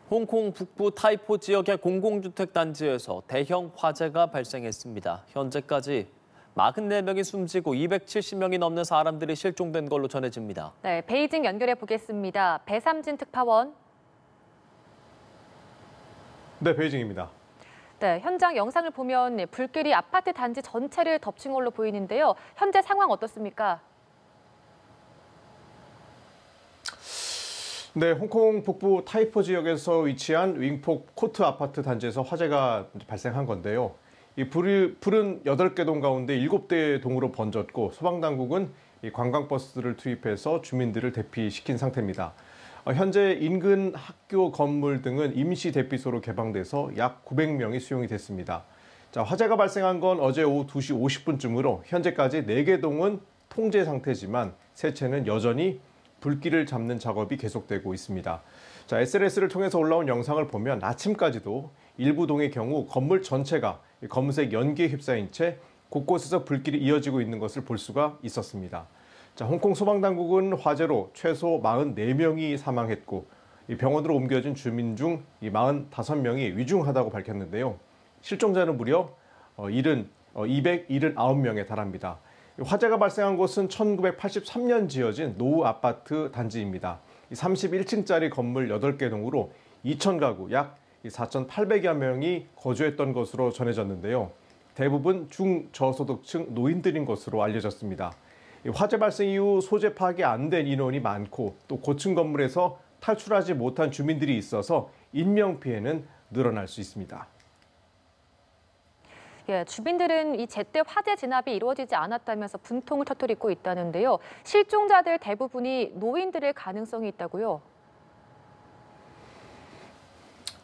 홍콩 북부 타이포 지역의 공공주택 단지에서 대형 화재가 발생했습니다. 현재까지 44명이 숨지고 270명이 넘는 사람들이 실종된 걸로 전해집니다. 네, 베이징 연결해 보겠습니다. 배삼진 특파원. 네, 베이징입니다. 네, 현장 영상을 보면 불길이 아파트 단지 전체를 덮친 걸로 보이는데요. 현재 상황 어떻습니까? 네, 홍콩 북부 타이포 지역에서 위치한 윙폭 코트 아파트 단지에서 화재가 발생한 건데요. 이 불은 8개 동 가운데 7대 동으로 번졌고 소방당국은 이 관광버스를 투입해서 주민들을 대피시킨 상태입니다. 현재 인근 학교 건물 등은 임시 대피소로 개방돼서 약 900명이 수용이 됐습니다. 자, 화재가 발생한 건 어제 오후 2시 50분쯤으로 현재까지 4개 동은 통제 상태지만 세 채는 여전히 불길을 잡는 작업이 계속되고 있습니다. 자, SNS를 통해서 올라온 영상을 보면 아침까지도 일부 동의 경우 건물 전체가 검은색 연기에 휩싸인 채 곳곳에서 불길이 이어지고 있는 것을 볼 수가 있었습니다. 자, 홍콩 소방당국은 화재로 최소 44명이 사망했고 병원으로 옮겨진 주민 중 45명이 위중하다고 밝혔는데요. 실종자는 무려 279명에 달합니다. 화재가 발생한 곳은 1983년 지어진 노후 아파트 단지입니다. 31층짜리 건물 8개 동으로 2,000가구 약 4,800여 명이 거주했던 것으로 전해졌는데요. 대부분 중저소득층 노인들인 것으로 알려졌습니다. 화재 발생 이후 소재 파악이 안 된 인원이 많고 또 고층 건물에서 탈출하지 못한 주민들이 있어서 인명피해는 늘어날 수 있습니다. 예, 주민들은 이 제때 화재 진압이 이루어지지 않았다면서 분통을 터뜨리고 있다는데요. 실종자들 대부분이 노인들일 가능성이 있다고요?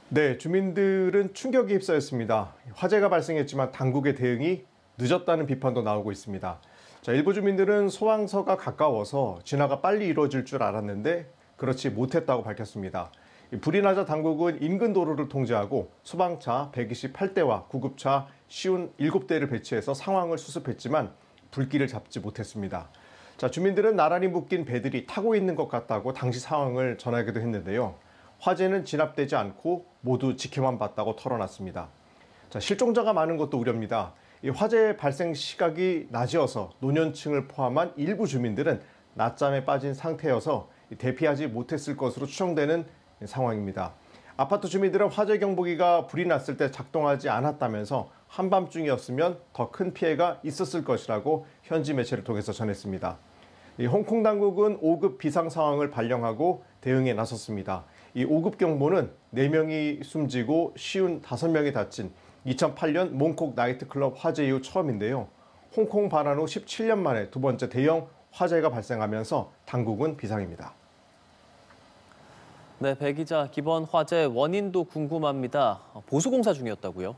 네, 주민들은 충격에 휩싸였습니다. 화재가 발생했지만 당국의 대응이 늦었다는 비판도 나오고 있습니다. 자, 일부 주민들은 소방서가 가까워서 진화가 빨리 이루어질 줄 알았는데 그렇지 못했다고 밝혔습니다. 불이 나자 당국은 인근 도로를 통제하고 소방차 128대와 구급차 57대를 배치해서 상황을 수습했지만 불길을 잡지 못했습니다. 자, 주민들은 나란히 묶인 배들이 타고 있는 것 같다고 당시 상황을 전하기도 했는데요. 화재는 진압되지 않고 모두 지켜만 봤다고 털어놨습니다. 자, 실종자가 많은 것도 우려입니다. 이 화재 발생 시각이 낮이어서 노년층을 포함한 일부 주민들은 낮잠에 빠진 상태여서 대피하지 못했을 것으로 추정되는 상황입니다. 아파트 주민들은 화재 경보기가 불이 났을 때 작동하지 않았다면서 한밤중이었으면 더 큰 피해가 있었을 것이라고 현지 매체를 통해서 전했습니다. 이 홍콩 당국은 5급 비상 상황을 발령하고 대응에 나섰습니다. 이 5급 경보는 4명이 숨지고 55명이 다친 2008년 몽콕 나이트클럽 화재 이후 처음인데요. 홍콩 반환 후 17년 만에 두 번째 대형 화재가 발생하면서 당국은 비상입니다. 네, 배 기자, 이번 화재 원인도 궁금합니다. 보수공사 중이었다고요?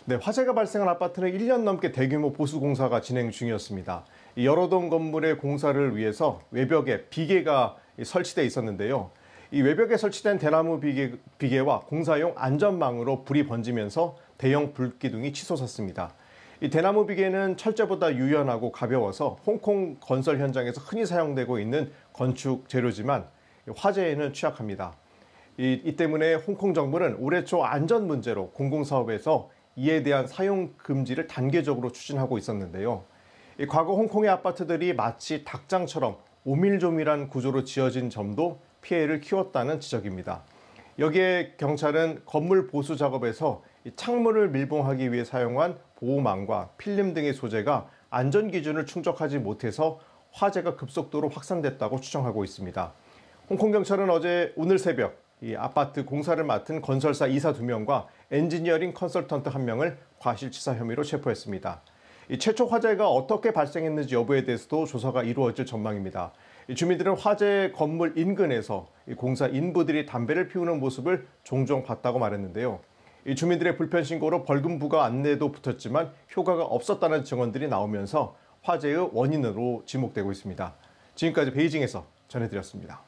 네, 화재가 발생한 아파트는 1년 넘게 대규모 보수공사가 진행 중이었습니다. 여러 동 건물의 공사를 위해서 외벽에 비계가 설치돼 있었는데요. 이 외벽에 설치된 대나무 비계와 공사용 안전망으로 불이 번지면서 대형 불기둥이 치솟았습니다. 이 대나무 비계는 철제보다 유연하고 가벼워서 홍콩 건설 현장에서 흔히 사용되고 있는 건축 재료지만 화재에는 취약합니다. 이 때문에 홍콩 정부는 올해 초 안전 문제로 공공사업에서 이에 대한 사용 금지를 단계적으로 추진하고 있었는데요. 과거 홍콩의 아파트들이 마치 닭장처럼 오밀조밀한 구조로 지어진 점도 피해를 키웠다는 지적입니다. 여기에 경찰은 건물 보수 작업에서 창문을 밀봉하기 위해 사용한 보호망과 필름 등의 소재가 안전 기준을 충족하지 못해서 화재가 급속도로 확산됐다고 추정하고 있습니다. 홍콩 경찰은 오늘 새벽 이 아파트 공사를 맡은 건설사 이사 2명과 엔지니어링 컨설턴트 1명을 과실치사 혐의로 체포했습니다. 이 최초 화재가 어떻게 발생했는지 여부에 대해서도 조사가 이루어질 전망입니다. 주민들은 화재 건물 인근에서 공사 인부들이 담배를 피우는 모습을 종종 봤다고 말했는데요. 이 주민들의 불편 신고로 벌금 부과 안내도 붙었지만 효과가 없었다는 증언들이 나오면서 화재의 원인으로 지목되고 있습니다. 지금까지 베이징에서 전해드렸습니다.